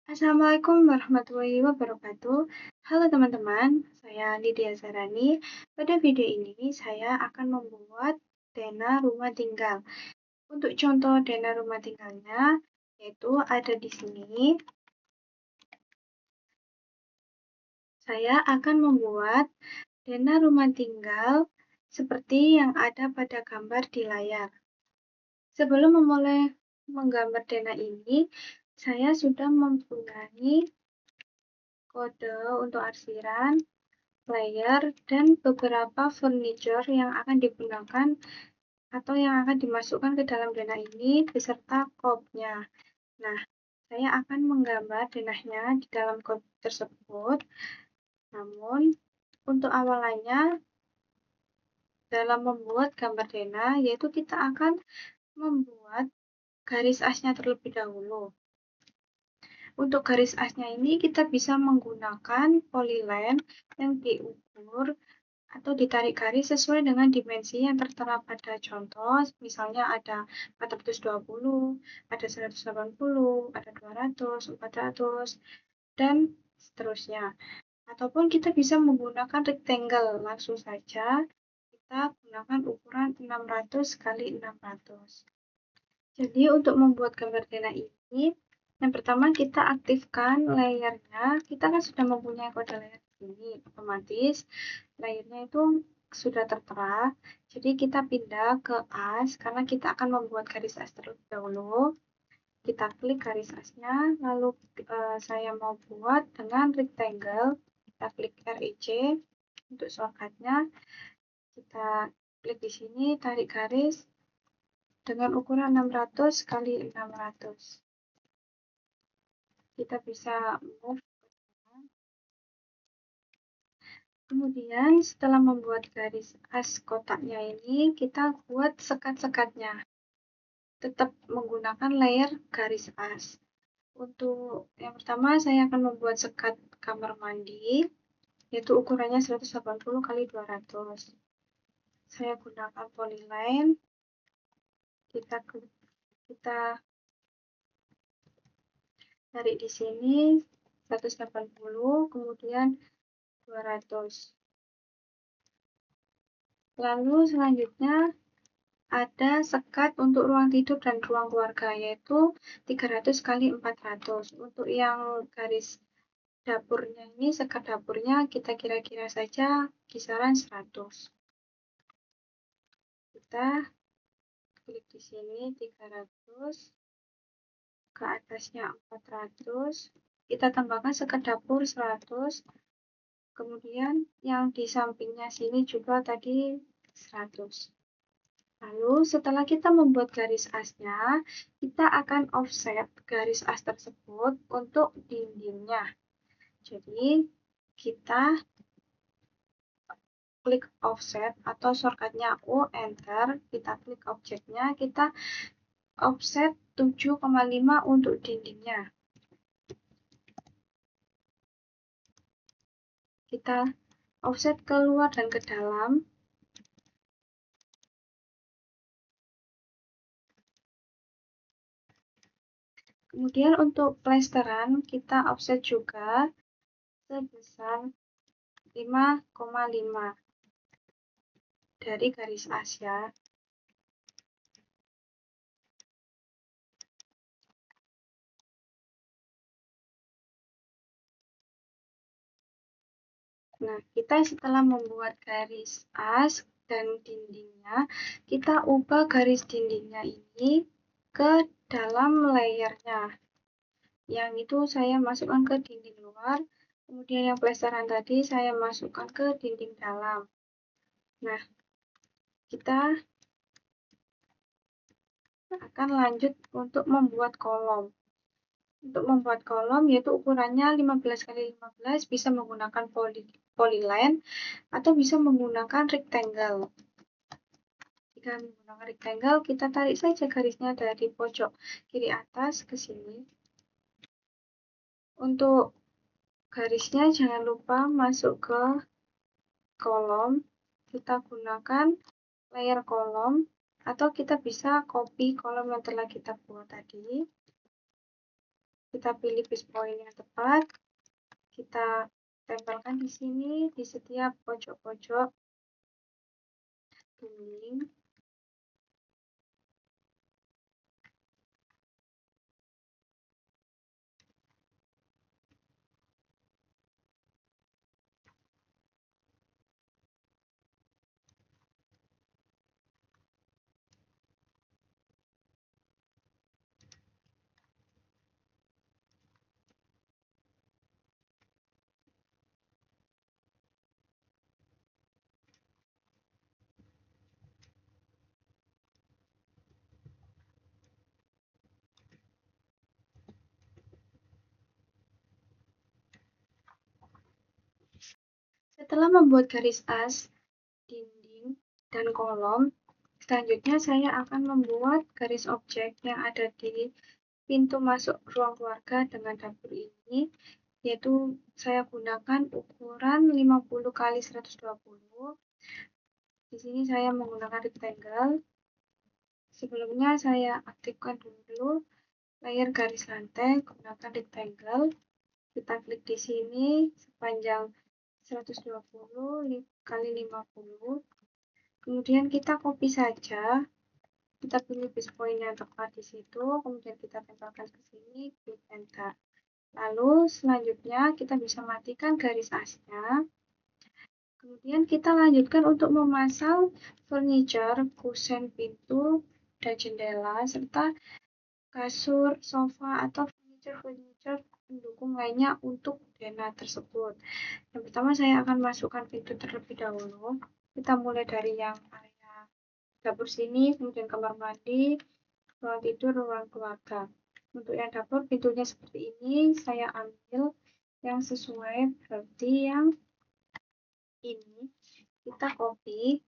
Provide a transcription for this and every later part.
Assalamualaikum warahmatullahi wabarakatuh. Halo teman-teman, saya Lydia Zarani. Pada video ini saya akan membuat dena rumah tinggal. Untuk contoh dena rumah tinggalnya, yaitu ada di sini. Saya akan membuat dena rumah tinggal seperti yang ada pada gambar di layar. Sebelum memulai menggambar dena ini, saya sudah mempunyai kode untuk arsiran, layer, dan beberapa furniture yang akan digunakan atau yang akan dimasukkan ke dalam denah ini beserta kopnya. Nah, saya akan menggambar denahnya di dalam kode tersebut. Namun, untuk awalannya dalam membuat gambar denah, yaitu kita akan membuat garis asnya terlebih dahulu. Untuk garis asnya ini kita bisa menggunakan polyline yang diukur atau ditarik garis sesuai dengan dimensi yang tertera pada contoh, misalnya ada 420, ada 180, ada 200, 400, dan seterusnya. Ataupun kita bisa menggunakan rectangle, langsung saja kita gunakan ukuran 600 kali 600. Jadi untuk membuat gambar denah ini, yang pertama kita aktifkan layernya. Kita kan sudah mempunyai kode layer ini, otomatis layernya itu sudah tertera. Jadi kita pindah ke as, karena kita akan membuat garis as terlebih dahulu. Kita klik garis asnya, lalu saya mau buat dengan rectangle. Kita klik REC untuk shortcutnya. Kita klik di sini, tarik garis dengan ukuran 600 kali 600. Kita bisa move. Kemudian setelah membuat garis as kotaknya ini, kita buat sekat-sekatnya. Tetap menggunakan layer garis as. Untuk yang pertama saya akan membuat sekat kamar mandi, yaitu ukurannya 180 kali 200. Saya gunakan polyline. Kita tarik di sini 180, kemudian 200. Lalu selanjutnya ada sekat untuk ruang tidur dan ruang keluarga, yaitu 300 kali 400. Untuk yang garis dapurnya ini, sekat dapurnya kita kira-kira saja kisaran 100. Kita klik di sini 300, ke atasnya 400, kita tambahkan sekat dapur 100, kemudian yang di sampingnya sini juga tadi 100. Lalu setelah kita membuat garis asnya, kita akan offset garis as tersebut untuk dindingnya. Jadi kita klik offset atau shortcutnya U, enter, kita klik objeknya, kita offset 7,5 untuk dindingnya. Kita offset keluar dan ke dalam. Kemudian untuk plesteran kita offset juga sebesar 5,5 dari garis as ya. Nah, kita setelah membuat garis as dan dindingnya, kita ubah garis dindingnya ini ke dalam layernya. Yang itu saya masukkan ke dinding luar, kemudian yang plesteran tadi saya masukkan ke dinding dalam. Nah, kita akan lanjut untuk membuat kolom. Untuk membuat kolom, yaitu ukurannya 15 kali 15, bisa menggunakan polyline atau bisa menggunakan rectangle. Jika menggunakan rectangle, kita tarik saja garisnya dari pojok kiri atas ke sini. Untuk garisnya jangan lupa masuk ke kolom. Kita gunakan layer kolom, atau kita bisa copy kolom yang telah kita buat tadi. Kita pilih base point yang tepat, kita tempelkan di sini di setiap pojok-pojok dinding. Setelah membuat garis as, dinding, dan kolom, selanjutnya saya akan membuat garis objek yang ada di pintu masuk ruang keluarga dengan dapur ini, yaitu saya gunakan ukuran 50 x 120. Di sini saya menggunakan rectangle. Sebelumnya saya aktifkan dulu layer garis lantai, gunakan rectangle. Kita klik di sini sepanjang 120 x 50. Kemudian kita copy saja. Kita pilih base point yang tepat di situ, kemudian kita tempelkan ke sini, klik enter. Lalu selanjutnya kita bisa matikan garis asnya. Kemudian kita lanjutkan untuk memasang furniture, kusen pintu, dan jendela, serta kasur, sofa, atau furniture pendukung lainnya untuk denah tersebut. Yang pertama saya akan masukkan pintu terlebih dahulu. Kita mulai dari yang area dapur sini, kemudian kamar mandi, ruang tidur, ruang keluarga. Untuk yang dapur pintunya seperti ini, saya ambil yang sesuai, berarti yang ini kita copy.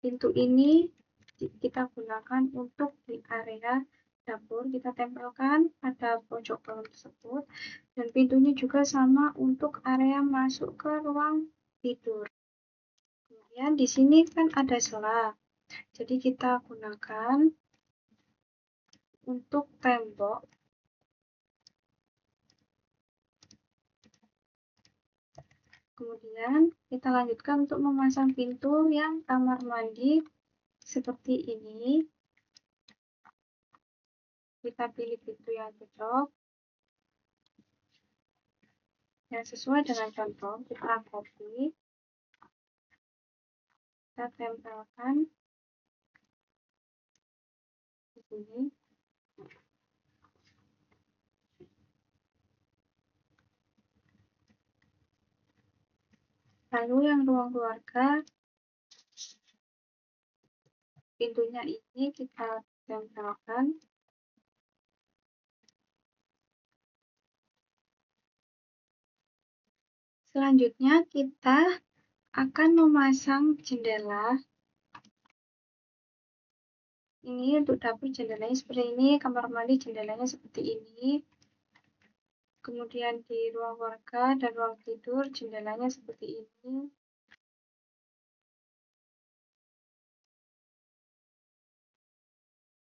Pintu ini kita gunakan untuk di area dapur, kita tempelkan pada pojok kolom tersebut, dan pintunya juga sama untuk area masuk ke ruang tidur. Kemudian di sini kan ada sela, jadi kita gunakan untuk tembok. Kemudian kita lanjutkan untuk memasang pintu yang kamar mandi seperti ini. Kita pilih pintu yang cocok, yang sesuai dengan contoh, kita copy, kita tempelkan di sini. Lalu yang ruang keluarga, pintunya ini kita tempelkan. Selanjutnya kita akan memasang jendela. Ini untuk dapur jendelanya seperti ini, kamar mandi jendelanya seperti ini. Kemudian di ruang keluarga dan ruang tidur jendelanya seperti ini.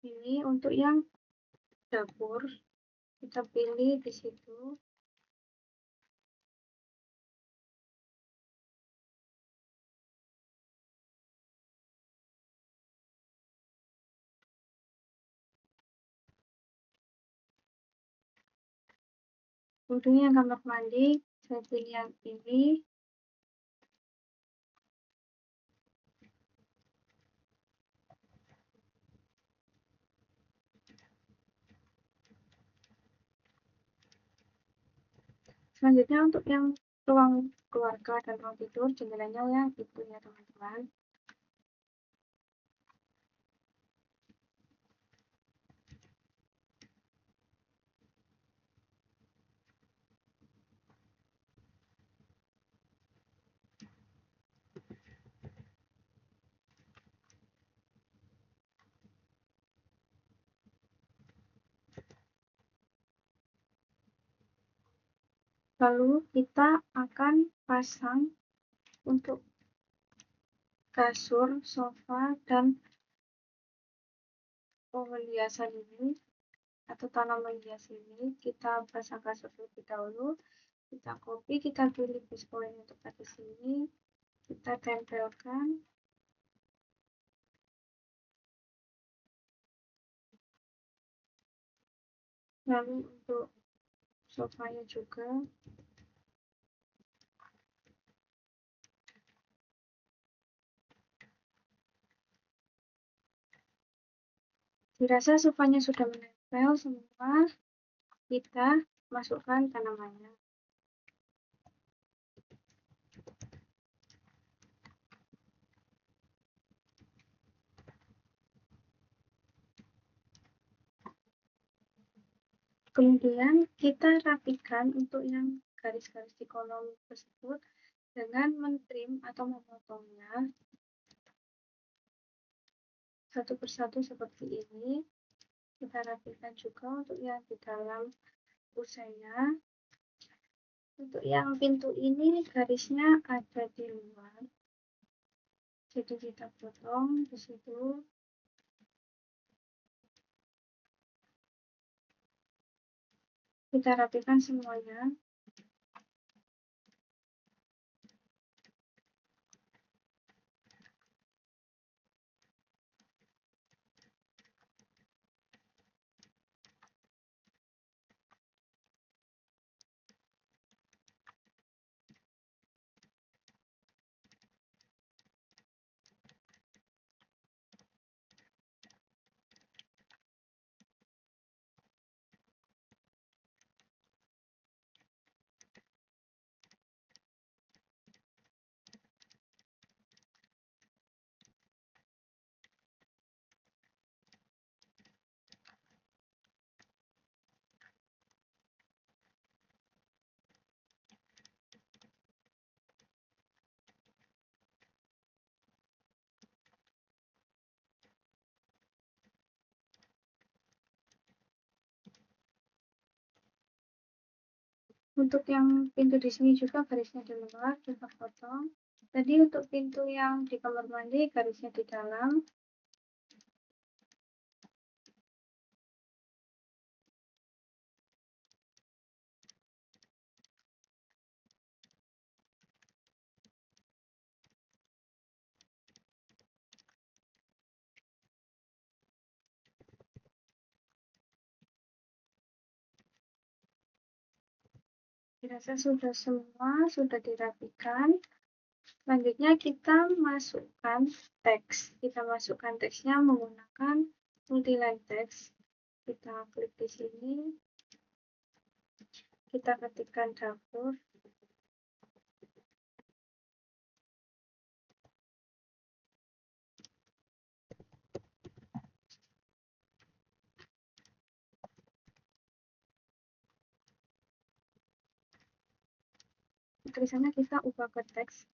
Ini untuk yang dapur, kita pilih di situ. Untuk yang kamar mandi, saya pilih yang ini. Selanjutnya untuk yang ruang keluarga dan ruang tidur, jendelanya yang itu ya teman-teman. Lalu kita akan pasang untuk kasur, sofa, dan pohon hiasan ini. atau tanaman hias ini kita pasang-pasang terlebih dahulu. Kita copy, kita pilih poin untuk di sini, kita tempelkan. Lalu untuk sofanya juga dirasa sofanya sudah menempel semua, kita masukkan tanamannya. Kemudian kita rapikan untuk yang garis-garis di kolom tersebut dengan mentrim atau memotongnya satu persatu seperti ini. Kita rapikan juga untuk yang di dalam usainya. Untuk yang pintu ini garisnya ada di luar, jadi kita potong di situ. Kita rapikan semuanya. Untuk yang pintu di sini juga garisnya di luar, kita potong. Tadi untuk pintu yang di kamar mandi garisnya di dalam. Dirasa sudah semua, sudah dirapikan. Selanjutnya kita masukkan teks. Kita masukkan teksnya menggunakan multiline text. Kita klik di sini. Kita ketikkan dapur. Tulisannya kita ubah ke teks.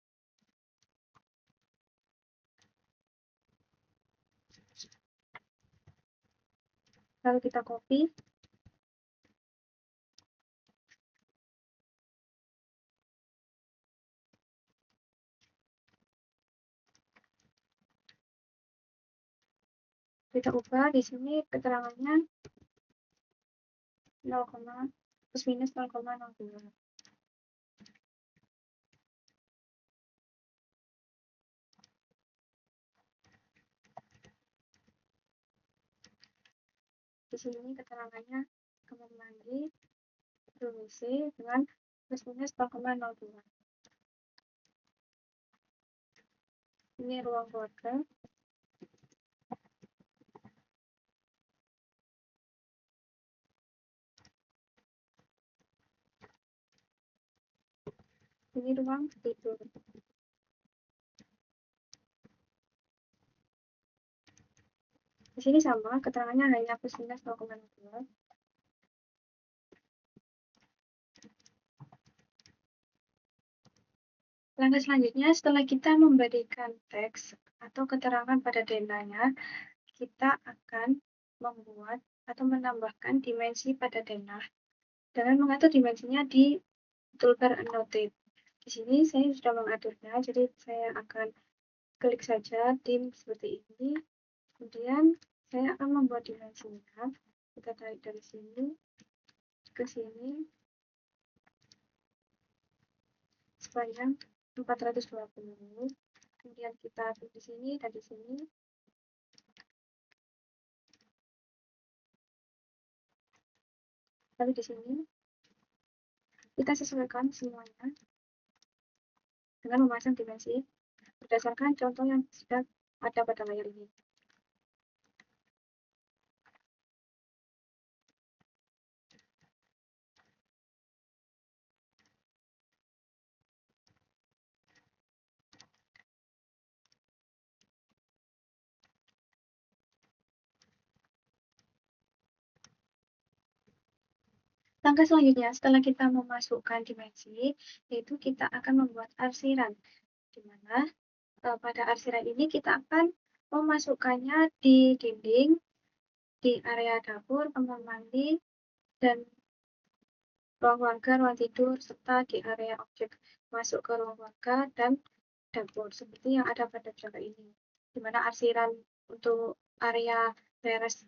Lalu kita copy. Kita ubah di sini keterangannya 0, plus minus 0,02. Di sini keterangannya kamar mandi WC dengan plus minus 0,02. Ini ruang keluarga. Ini ruang tidur. Di sini sama, keterangannya hanya plus minus 0,02. Langkah selanjutnya, setelah kita memberikan teks atau keterangan pada denahnya, kita akan membuat atau menambahkan dimensi pada denah dengan mengatur dimensinya di toolbar Annotate. Di sini saya sudah mengaturnya, jadi saya akan klik saja dim seperti ini. Kemudian saya akan membuat dimensinya. Kita tarik dari sini ke sini sepanjang 420. Kemudian kita di sini dan di sini. Lalu di sini kita sesuaikan semuanya dengan memasang dimensi berdasarkan contoh yang sudah ada pada layar ini. Langkah selanjutnya setelah kita memasukkan dimensi, yaitu kita akan membuat arsiran, di mana pada arsiran ini kita akan memasukkannya di dinding, di area dapur, kamar mandi, dan ruang warga, ruang tidur, serta di area objek masuk ke ruang warga dan dapur, seperti yang ada pada gambar ini, di mana arsiran untuk area teras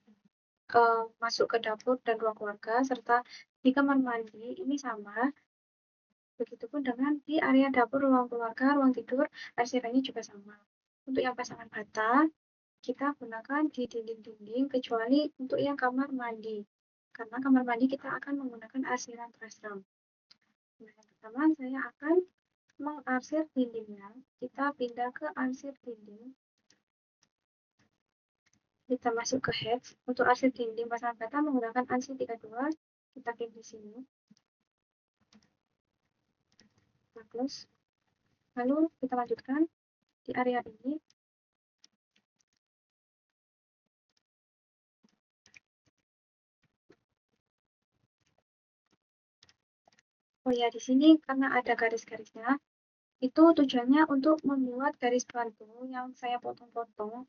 masuk ke dapur dan ruang keluarga, serta di kamar mandi ini sama. Begitupun dengan di area dapur, ruang keluarga, ruang tidur, arsirannya juga sama. Untuk yang pasangan bata, kita gunakan di dinding-dinding, kecuali untuk yang kamar mandi. Karena kamar mandi kita akan menggunakan arsiran terasram. Nah, yang pertama saya akan mengarsir dindingnya. Kita pindah ke arsir dinding. Kita masuk ke heads. Untuk arsir dinding pasangan bata menggunakan ANSI 32. Kita klik di sini. Bagus. Lalu kita lanjutkan di area ini. Oh ya, di sini karena ada garis-garisnya, itu tujuannya untuk membuat garis bantu yang saya potong-potong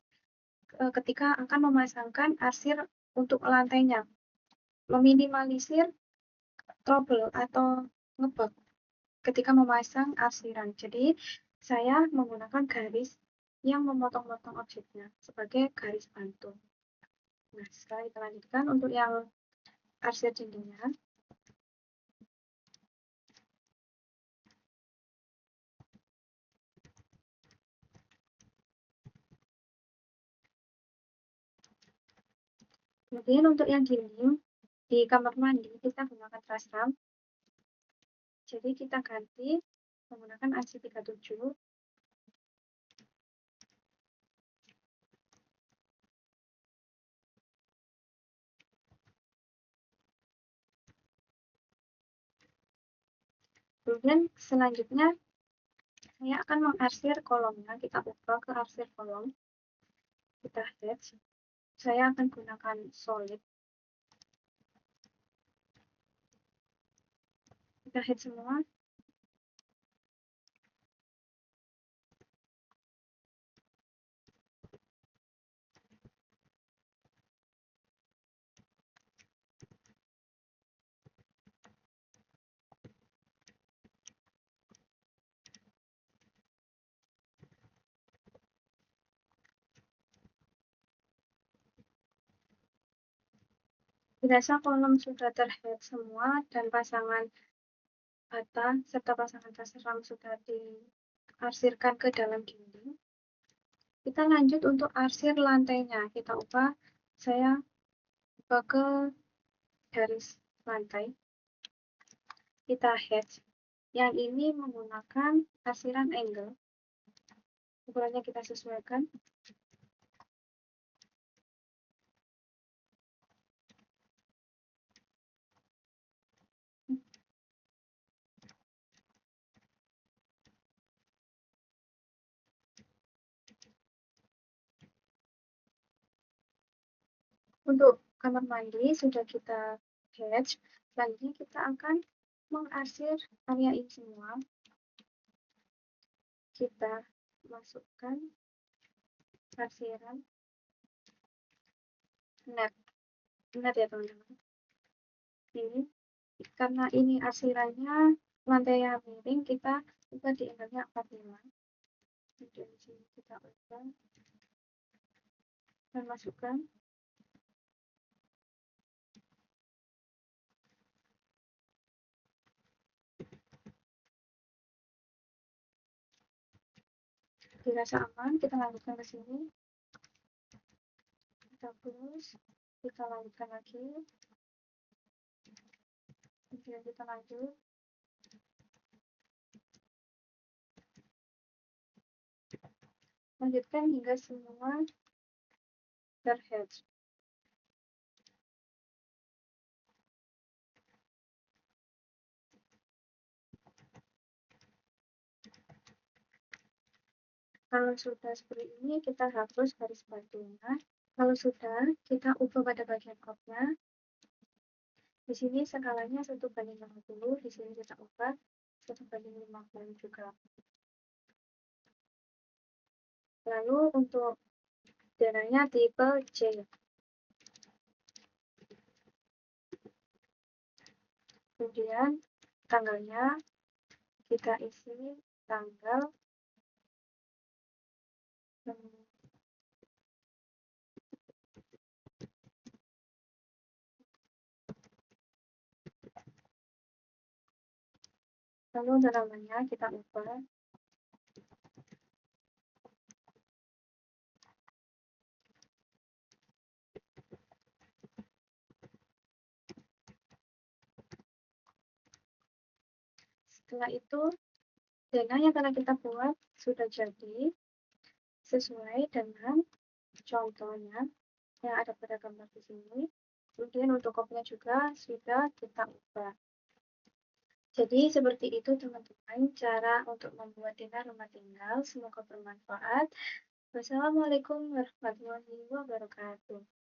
ketika akan memasangkan arsir untuk lantainya, meminimalisir trouble atau ngebug ketika memasang arsiran. Jadi saya menggunakan garis yang memotong-potong objeknya sebagai garis bantu. Nah, sekarang kita lanjutkan untuk yang arsir dindingnya. Kemudian untuk yang dinding di kamar mandi kita gunakan terasram. Jadi kita ganti menggunakan ANSI 37. Kemudian selanjutnya saya akan mengarsir kolomnya. Kita ubah ke arsir kolom. Kita hatch. Saya akan gunakan solid. Kita hatch semua. Dirasa kolom sudah terhead semua dan pasangan bata serta pasangan terseram sudah diarsirkan ke dalam dinding. Kita lanjut untuk arsir lantainya. Kita ubah, saya ubah ke garis lantai. Kita hatch. Yang ini menggunakan arsiran angle. Ukurannya kita sesuaikan. Untuk kamar mandi sudah kita hatch. Selanjutnya kita akan mengarsir area ini semua. Kita masukkan arsiran net ya teman-teman. Ini karena ini arsirannya lantai yang miring, kita ubah di angle-nya 45. Kemudian di sini kita ubah dan masukkan. dirasa aman, kita lanjutkan ke sini. Kita hapus, kita lanjutkan lagi. Kemudian kita lanjut. Lanjutkan hingga semua terhatch. Kalau sudah seperti ini, kita hapus garis batunya. Kalau sudah, kita ubah pada bagian outnya. Di sini skalanya 1:50, di sini kita ubah 1:50 juga. Lalu untuk dananya tipe C. Kemudian tanggalnya kita isi tanggal lalu namanya kita ubah. Setelah itu, dana yang akan kita buat sudah jadi sesuai dengan contohnya yang ada pada gambar di sini. Kemudian untuk kopinya juga sudah kita ubah. Jadi seperti itu teman-teman cara untuk membuat dana rumah tinggal. Semoga bermanfaat. Wassalamualaikum warahmatullahi wabarakatuh.